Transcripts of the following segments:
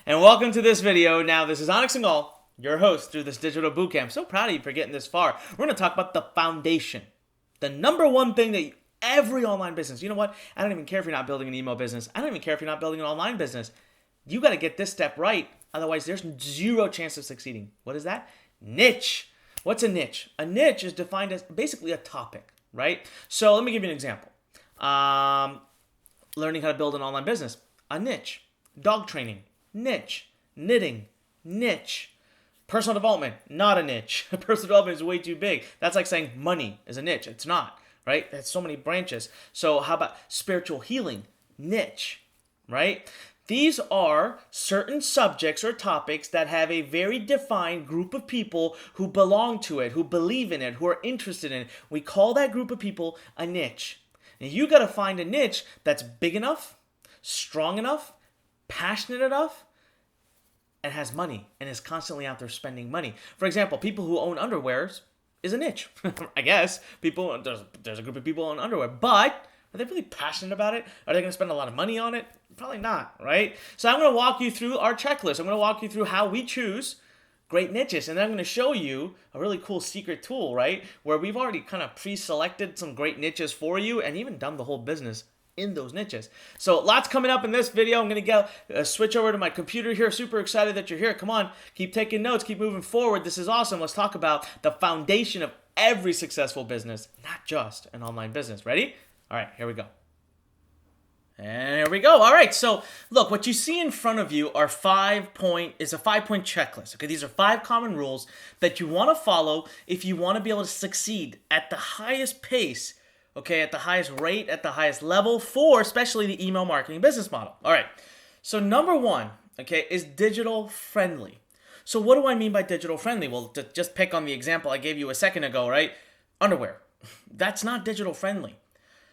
and welcome to this video. Now, this is Onyx Singhal, your host through this digital bootcamp. So proud of you for getting this far. We're going to talk about the foundation, the number one thing that every online business, you know what? I don't even care if you're not building an email business. I don't even care if you're not building an online business. You got to get this step right. Otherwise, there's zero chance of succeeding. What is that? Niche. What's a niche? A niche is defined as basically a topic, right? So let me give you an example. Learning how to build an online business, a niche. Dog training, niche. Knitting, niche. Personal development, not a niche. Personal development is way too big. That's like saying money is a niche. It's not, right? There's so many branches. So how about spiritual healing, niche, right? These are certain subjects or topics that have a very defined group of people who belong to it, who believe in it, who are interested in it. We call that group of people a niche. Now you got to find a niche that's big enough, strong enough, passionate enough, and has money and is constantly out there spending money. For example, people who own underwears is a niche. I guess there's a group of people who own underwear, but are they really passionate about it? Are they going to spend a lot of money on it? Probably not, right? So I'm going to walk you through our checklist. I'm going to walk you through how we choose great niches, and then I'm going to show you a really cool secret tool, right? Where we've already kind of pre-selected some great niches for you and even done the whole business in those niches. So lots coming up in this video. I'm going to go switch over to my computer here. Super excited that you're here. Come on, keep taking notes, keep moving forward. This is awesome. Let's talk about the foundation of every successful business, not just an online business. Ready? All right, here we go. And here we go. All right, so look, what you see in front of you are a 5-point checklist. Okay, these are 5 common rules that you want to follow if you want to be able to succeed at the highest pace, okay, at the highest rate, at the highest level for especially the email marketing business model. All right, so number 1, okay, is digital friendly. So what do I mean by digital friendly? Well, to just pick on the example I gave you a second ago, right? Underwear. That's not digital friendly.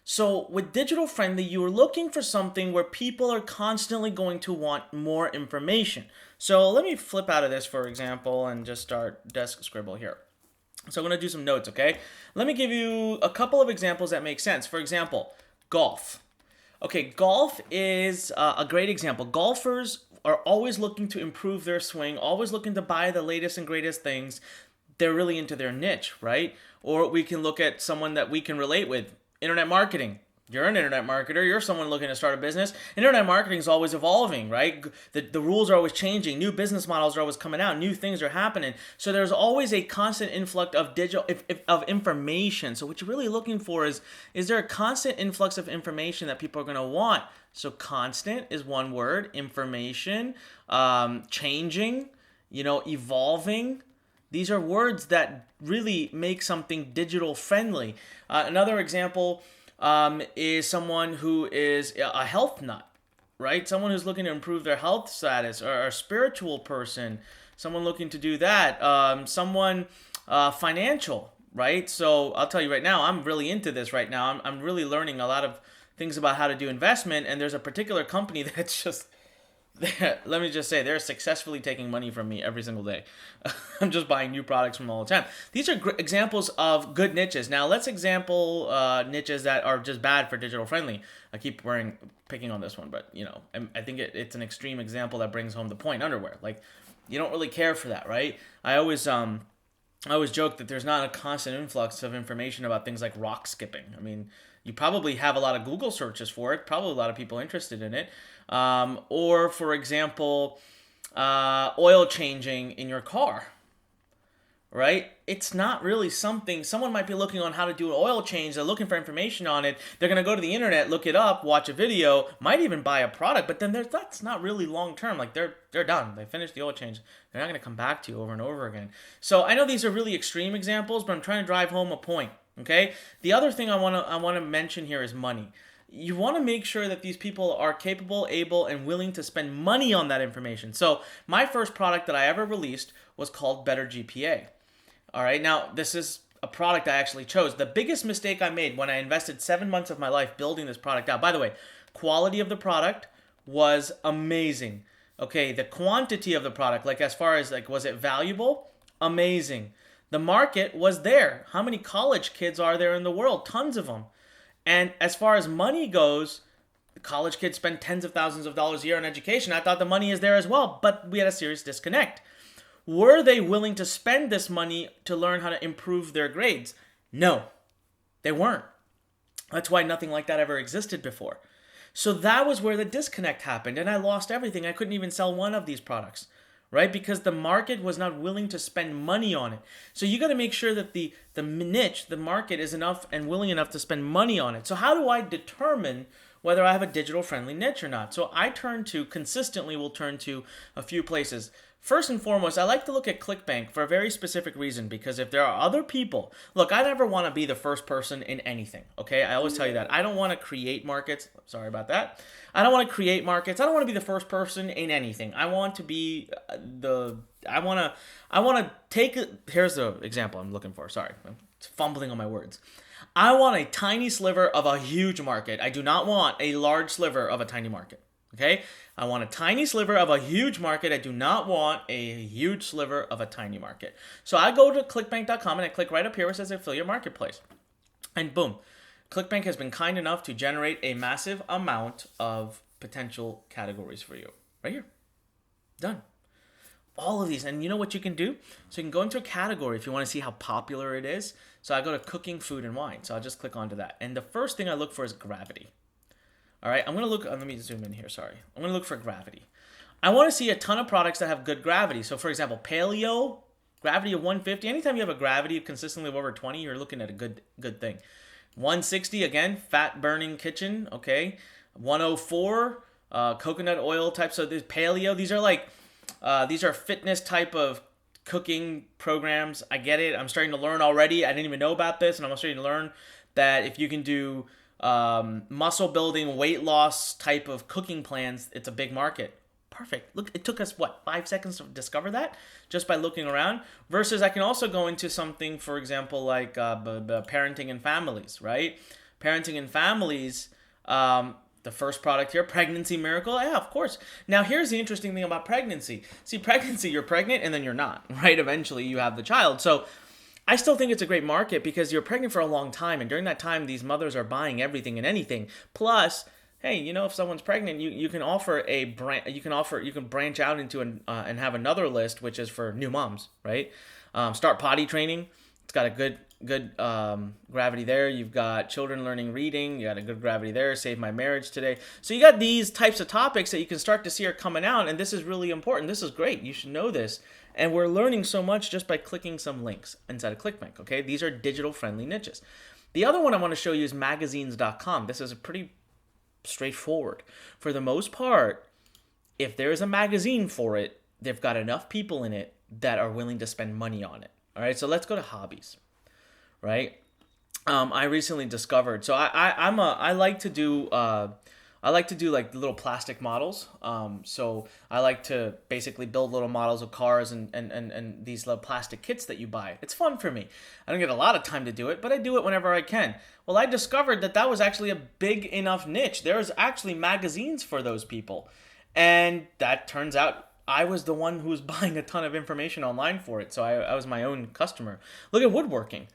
So with digital friendly, you are looking for something where people are constantly going to want more information. So let me flip out of this, for example, and just start desk scribble here. So I'm going to do some notes, okay? Let me give you a couple of examples that make sense. For example, golf. Okay, golf is a great example. Golfers are always looking to improve their swing, always looking to buy the latest and greatest things. They're really into their niche, right? Or we can look at someone that we can relate with. Internet marketing. You're an internet marketer. You're someone looking to start a business. Internet marketing is always evolving, right? The rules are always changing. New business models are always coming out. New things are happening. So there's always a constant influx of of information. So what you're really looking for is there a constant influx of information that people are going to want? So constant is one word. Information, changing, evolving. These are words that really make something digital friendly. Another example is someone who is a health nut, right? Someone who's looking to improve their health status, or a spiritual person, someone looking to do that, someone financial, right? So I'll tell you right now, I'm really into this right now. I'm really learning a lot of things about how to do investment, and there's a particular company that's just... let me just say, they're successfully taking money from me every single day. I'm just buying new products from them all the time. These are examples of good niches. Now, let's example niches that are just bad for digital friendly. I keep picking on this one, but I think it's an extreme example that brings home the point. Underwear, like, you don't really care for that, right? I always joke that there's not a constant influx of information about things like rock skipping. I mean, you probably have a lot of Google searches for it, probably a lot of people interested in it. Or, for example, oil changing in your car, right? It's not really something, someone might be looking on how to do an oil change, they're looking for information on it, they're going to go to the internet, look it up, watch a video, might even buy a product, but then that's not really long term. Like, they're done, they finished the oil change, they're not going to come back to you over and over again. So I know these are really extreme examples, but I'm trying to drive home a point, okay? The other thing I want to mention here is money. You want to make sure that these people are capable, able, and willing to spend money on that information. So my first product that I ever released was called Better GPA. All right, now this is a product I actually chose. The biggest mistake I made when I invested 7 months of my life building this product out. By the way, quality of the product was amazing. Okay, the quantity of the product, like as far as like, was it valuable? Amazing. The market was there. How many college kids are there in the world? Tons of them. And as far as money goes, college kids spend tens of thousands of dollars a year on education. I thought the money is there as well, but we had a serious disconnect. Were they willing to spend this money to learn how to improve their grades? No, they weren't. That's why nothing like that ever existed before. So that was where the disconnect happened, and I lost everything. I couldn't even sell one of these products, right? Because the market was not willing to spend money on it. So you got to make sure that the niche, the market is enough and willing enough to spend money on it. So how do I determine whether I have a digital friendly niche or not? So I consistently will turn to a few places. First and foremost, I like to look at ClickBank for a very specific reason, because if there are other people, look, I never want to be the first person in anything, okay? I always tell you that. I don't want to create markets. Sorry about that. I don't want to create markets. I don't want to be the first person in anything. I want to be I want to take, here's the example I'm looking for. Sorry, I'm fumbling on my words. I want a tiny sliver of a huge market. I do not want a large sliver of a tiny market. Okay? I want a tiny sliver of a huge market. I do not want a huge sliver of a tiny market. So I go to clickbank.com and I click right up here where it says affiliate marketplace. And boom, ClickBank has been kind enough to generate a massive amount of potential categories for you. Right here. Done. All of these. And you know what you can do? So you can go into a category if you want to see how popular it is. So I go to cooking, food, and wine. So I'll just click onto that. And the first thing I look for is gravity. All right, I'm going to look, let me zoom in here, sorry. I'm going to look for gravity. I want to see a ton of products that have good gravity. So for example, paleo, gravity of 150. Anytime you have a gravity consistently of over 20, you're looking at a good thing. 160, again, fat burning kitchen, okay. 104, coconut oil types of this paleo. These are fitness type of cooking programs. I get it. I'm starting to learn already. I didn't even know about this, and I'm starting to learn that if you can do muscle building, weight loss type of cooking plans, it's a big market. Perfect. Look, it took us, 5 seconds to discover that just by looking around, versus I can also go into something, for example, like parenting and families, right? Parenting and families, the first product here, Pregnancy Miracle. Yeah, of course. Now, here's the interesting thing about pregnancy. See, pregnancy, you're pregnant and then you're not, right? Eventually, you have the child. So I still think it's a great market because you're pregnant for a long time, and during that time, these mothers are buying everything and anything. Plus, hey, if someone's pregnant, you can offer you can branch out into and have another list, which is for new moms, right? Start potty training. It's got a good gravity there. You've got children learning reading. You got a good gravity there. Save my marriage today. So you got these types of topics that you can start to see are coming out, and this is really important. This is great. You should know this. And we're learning so much just by clicking some links inside of ClickBank, okay? These are digital-friendly niches. The other one I want to show you is magazines.com. This is a pretty straightforward. For the most part, if there is a magazine for it, they've got enough people in it that are willing to spend money on it. All right, so let's go to hobbies, right? I recently discovered, so I like to do like little plastic models. So I like to basically build little models of cars and these little plastic kits that you buy. It's fun for me. I don't get a lot of time to do it, but I do it whenever I can. Well, I discovered that was actually a big enough niche. There's actually magazines for those people. And that turns out I was the one who was buying a ton of information online for it. So I was my own customer. Look at woodworking.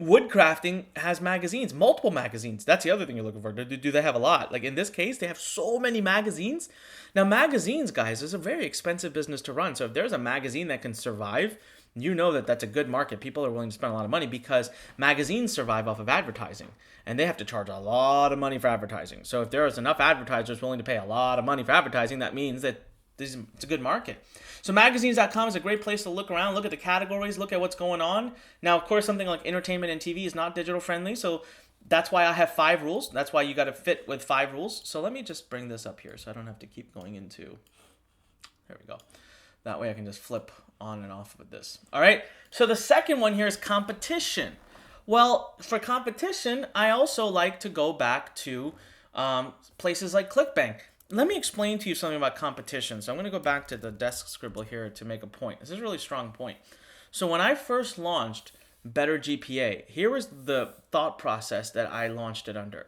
Woodcrafting has magazines, multiple magazines. That's the other thing you're looking for. Do they have a lot? Like in this case, they have so many magazines. Now, magazines, guys, is a very expensive business to run. So if there's a magazine that can survive, you know that that's a good market. People are willing to spend a lot of money because magazines survive off of advertising. And they have to charge a lot of money for advertising. So if there is enough advertisers willing to pay a lot of money for advertising, that means that it's a good market. So magazines.com is a great place to look around, look at the categories, look at what's going on. Now, of course, something like entertainment and TV is not digital friendly. So that's why I have 5 rules. That's why you got to fit with 5 rules. So let me just bring this up here so I don't have to keep going into. There we go. That way I can just flip on and off with this. All right. So the second one here is competition. Well, for competition, I also like to go back to places like ClickBank. Let me explain to you something about competition. So I'm going to go back to the desk scribble here to make a point. This is a really strong point. So when I first launched Better GPA, here was the thought process that I launched it under.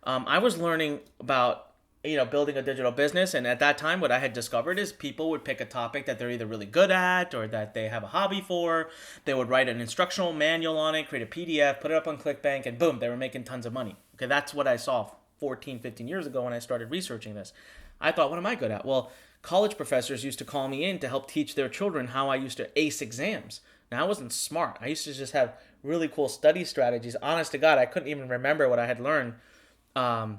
I was learning about building a digital business, and at that time, what I had discovered is people would pick a topic that they're either really good at or that they have a hobby for. They would write an instructional manual on it, create a PDF, put it up on ClickBank, and boom, they were making tons of money. Okay, that's what I saw 14, 15 years ago when I started researching this. I thought, what am I good at? Well, college professors used to call me in to help teach their children how I used to ace exams. Now, I wasn't smart. I used to just have really cool study strategies. Honest to God, I couldn't even remember what I had learned 5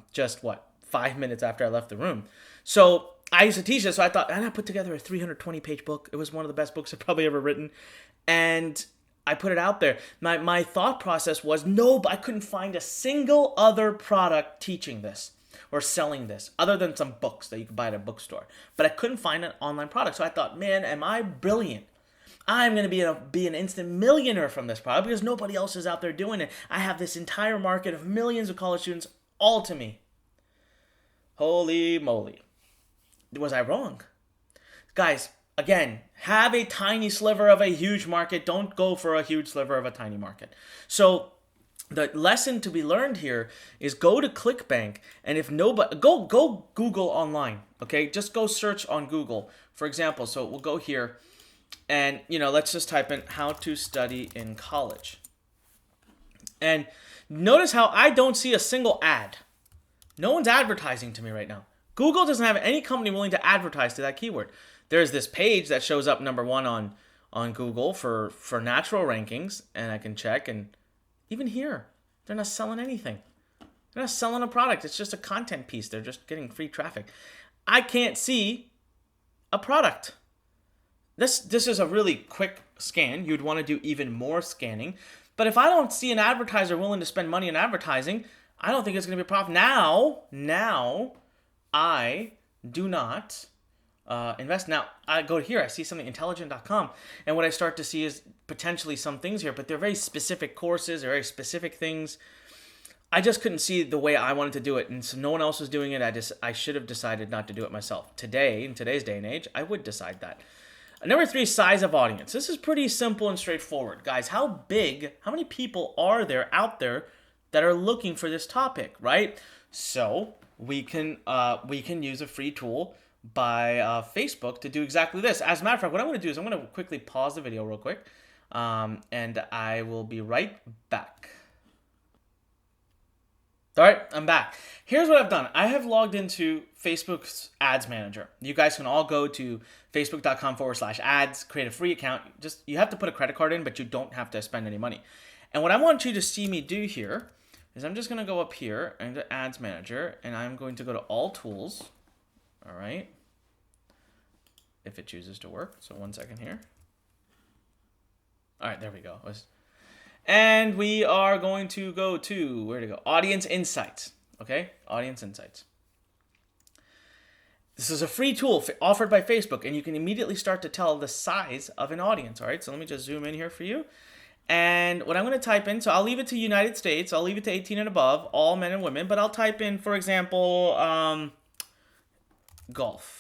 minutes after I left the room. So I used to teach this, so I thought, and I put together a 320-page book. It was one of the best books I've probably ever written. And I put it out there. My thought process was, no, but I couldn't find a single other product teaching this or selling this, other than some books that you could buy at a bookstore. But I couldn't find an online product. So I thought, man, am I brilliant? I'm going to be an instant millionaire from this product because nobody else is out there doing it. I have this entire market of millions of college students all to me. Holy moly. Was I wrong? Guys, again, have a tiny sliver of a huge market. Don't go for a huge sliver of a tiny market. So the lesson to be learned here is go to ClickBank, and if nobody, go Google online, okay? Just go search on Google, for example. So we'll go here, and let's just type in how to study in college. And notice how I don't see a single ad. No one's advertising to me right now. Google doesn't have any company willing to advertise to that keyword. There's this page that shows up number one on Google for natural rankings, and I can check, and even here, they're not selling anything. They're not selling a product. It's just a content piece. They're just getting free traffic. I can't see a product. This is a really quick scan. You'd want to do even more scanning. But if I don't see an advertiser willing to spend money on advertising, I don't think it's going to be a profit. Now, I do not invest. Now, I go here, I see something, intelligent.com, and what I start to see is potentially some things here, but they're very specific courses, they're very specific things. I just couldn't see the way I wanted to do it, and so no one else was doing it. I should have decided not to do it myself. Today, in today's day and age, I would decide that. Number 3, size of audience. This is pretty simple and straightforward. Guys, how many people are there out there that are looking for this topic, right? So we can use a free tool by Facebook to do exactly this. As a matter of fact, what I'm going to do is I'm going to quickly pause the video real quick, and I will be right back. All right, I'm back. Here's what I've done. I have logged into Facebook's Ads Manager. You guys can all go to facebook.com/ads, create a free account. You have to put a credit card in, but you don't have to spend any money. And what I want you to see me do here is I'm just going to go up here into Ads Manager, and I'm going to go to All Tools. All right. If it chooses to work. So 1 second here. All right, there we go. And we are going to go to, where to go? Audience Insights. Okay, Audience Insights. This is a free tool offered by Facebook, and you can immediately start to tell the size of an audience. All right, so let me just zoom in here for you. And what I'm going to type in, so I'll leave it to United States. I'll leave it to 18 and above, all men and women. But I'll type in, for example, golf.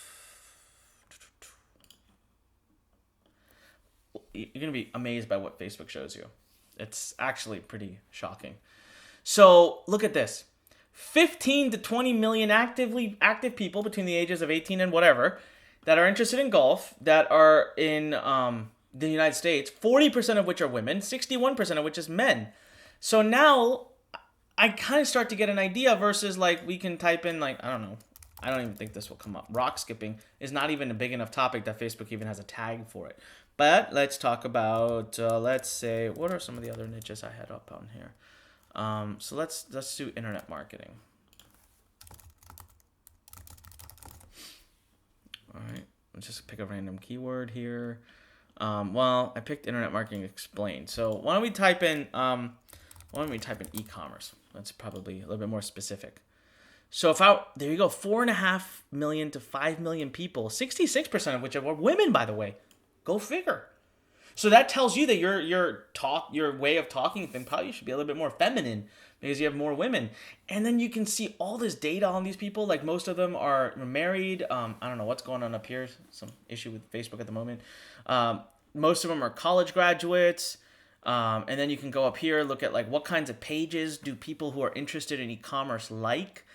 You're going to be amazed by what Facebook shows you. It's actually pretty shocking. So look at this. 15 to 20 million active people between the ages of 18 and whatever that are interested in golf, that are in the United States, 40% of which are women, 61% of which is men. So now I kind of start to get an idea versus we can type in I don't know. I don't even think this will come up. Rock skipping is not even a big enough topic that Facebook even has a tag for it. But let's talk about, let's say, what are some of the other niches I had up on here? So let's do internet marketing. All right, let's just pick a random keyword here. Well, I picked internet marketing explained. So why don't we type in e-commerce? That's probably a little bit more specific. So there you go, 4.5 million to 5 million people, 66% of which are women, by the way. Go figure. So that tells you that your way of talking thing probably should be a little bit more feminine because you have more women. And then you can see all this data on these people. Most of them are married. I don't know what's going on up here. Some issue with Facebook at the moment. Most of them are college graduates. And then you can go up here, look at what kinds of pages do people who are interested in e-commerce like.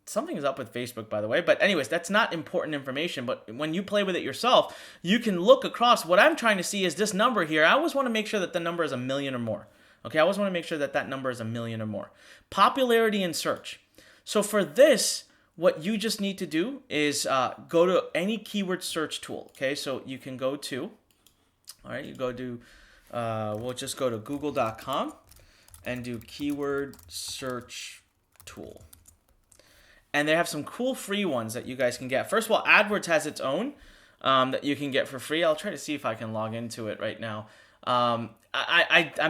Something is up with Facebook, by the way. But anyways, that's not important information. But when you play with it yourself, you can look across. What I'm trying to see is this number here. I always want to make sure that the number is 1 million or more. Okay, I always want to make sure that that number is 1 million or more. Popularity in search. So for this, what you just need to do is go to any keyword search tool. Okay, so you can go to, all right, you go to, we'll just go to google.com and do keyword search tool. And they have some cool free ones that you guys can get. First of all, AdWords has its own that you can get for free. I'll try to see if I can log into it right now. I'm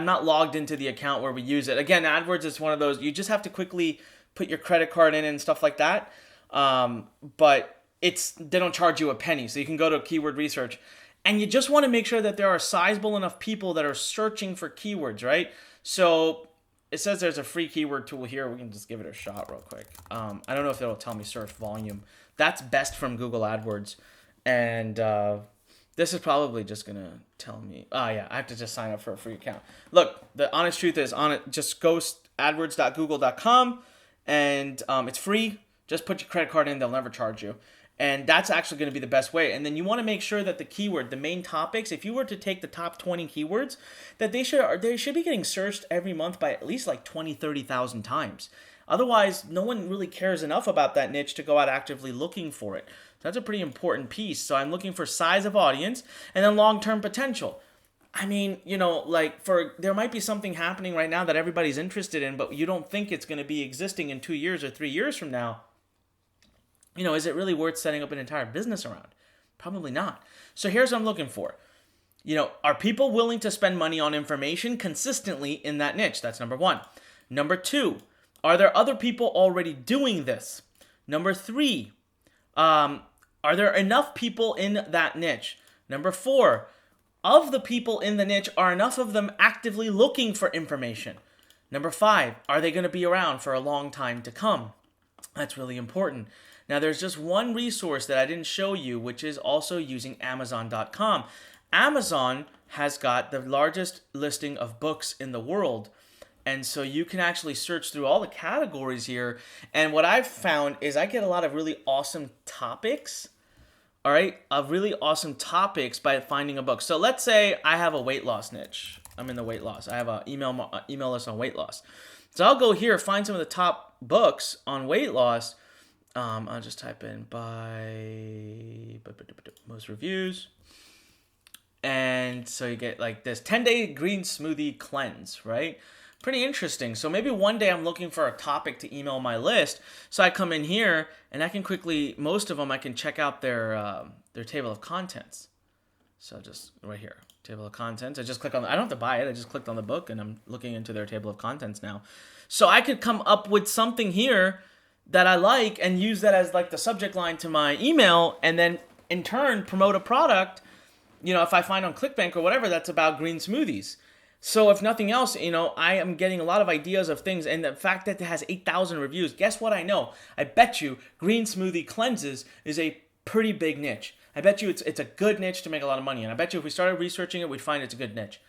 not logged into the account where we use it. Again, AdWords is one of those, you just have to quickly put your credit card in and stuff like that. But they don't charge you a penny. So you can go to keyword research. And you just want to make sure that there are sizable enough people that are searching for keywords, right? So it says there's a free keyword tool here. We can just give it a shot real quick. I don't know if it'll tell me search volume. That's best from Google AdWords. And this is probably just going to tell me. Oh, yeah, I have to just sign up for a free account. Look, the honest truth is just go adwords.google.com and it's free. Just put your credit card in. They'll never charge you. And that's actually going to be the best way. And then you want to make sure that the keyword, the main topics, if you were to take the top 20 keywords, that they should be getting searched every month by at least like 20, 30,000 times. Otherwise, no one really cares enough about that niche to go out actively looking for it. So that's a pretty important piece. So I'm looking for size of audience and then long-term potential. I mean, there might be something happening right now that everybody's interested in, but you don't think it's going to be existing in 2 years or 3 years from now. Is it really worth setting up an entire business around? Probably not. So here's what I'm looking for. Are people willing to spend money on information consistently in that niche? That's number one. Number two, are there other people already doing this? Number three, are there enough people in that niche? Number four, of the people in the niche, are enough of them actively looking for information? Number five, are they going to be around for a long time to come? That's really important. Now, there's just one resource that I didn't show you, which is also using Amazon.com. Amazon has got the largest listing of books in the world. And so you can actually search through all the categories here. And what I've found is I get a lot of really awesome topics. All right, of really awesome topics by finding a book. So let's say I have a weight loss niche. I'm in the weight loss. I have an email list on weight loss. So I'll go here, find some of the top books on weight loss. I'll just type in by most reviews. And so you get like this 10-day green smoothie cleanse, right? Pretty interesting. So maybe one day I'm looking for a topic to email my list. So I come in here and I can quickly, most of them I can check out their table of contents. So just right here, table of contents. I just click on, I don't have to buy it. I just clicked on the book and I'm looking into their table of contents now. So I could come up with something here that I like and use that as like the subject line to my email, and then in turn promote a product, if I find on ClickBank or whatever that's about green smoothies. So if nothing else, I am getting a lot of ideas of things, and the fact that it has 8,000 reviews, guess what I know? I bet you green smoothie cleanses is a pretty big niche. I bet you it's a good niche to make a lot of money, and I bet you if we started researching it, we'd find it's a good niche.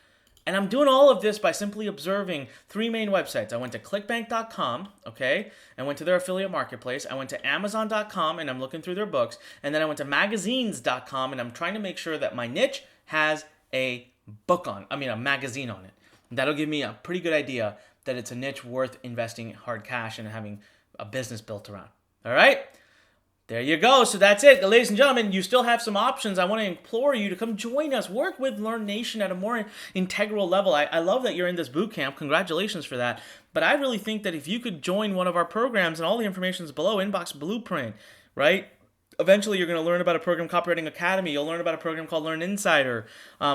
And I'm doing all of this by simply observing three main websites. I went to clickbank.com, okay? I went to their affiliate marketplace. I went to amazon.com, and I'm looking through their books. And then I went to magazines.com, and I'm trying to make sure that my niche has a magazine on it. That'll give me a pretty good idea that it's a niche worth investing hard cash and having a business built around. All right? There you go. So that's it. Ladies and gentlemen, you still have some options. I want to implore you to come join us. Work with Learn Nation at a more integral level. I love that you're in this boot camp. Congratulations for that. But I really think that if you could join one of our programs, and all the information is below, Inbox Blueprint, right? Eventually, you're going to learn about a program, Copywriting Academy. You'll learn about a program called Learn Insider.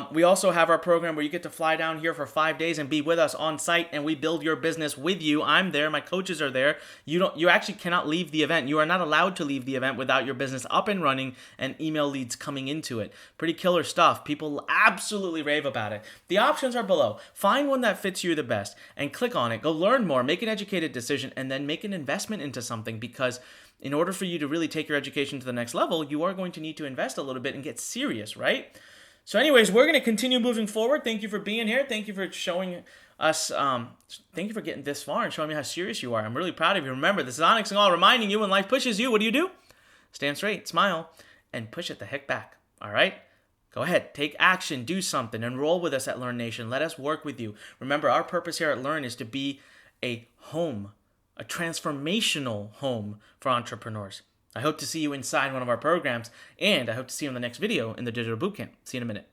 We also have our program where you get to fly down here for 5 days and be with us on site, and we build your business with you. I'm there. My coaches are there. You actually cannot leave the event. You are not allowed to leave the event without your business up and running and email leads coming into it. Pretty killer stuff. People absolutely rave about it. The options are below. Find one that fits you the best and click on it. Go learn more. Make an educated decision, and then make an investment into something, because in order for you to really take your education to the next level, you are going to need to invest a little bit and get serious, right? So anyways, we're going to continue moving forward. Thank you for being here. Thank you for showing us, thank you for getting this far and showing me how serious you are. I'm really proud of you. Remember, this is Onyx Singhal reminding you, when life pushes you, what do? Stand straight, smile, and push it the heck back. All right? Go ahead, take action, do something, enroll with us at Learn Nation. Let us work with you. Remember, our purpose here at Learn is to be a home, a transformational home for entrepreneurs. I hope to see you inside one of our programs, and I hope to see you in the next video in the Digital Bootcamp. See you in a minute.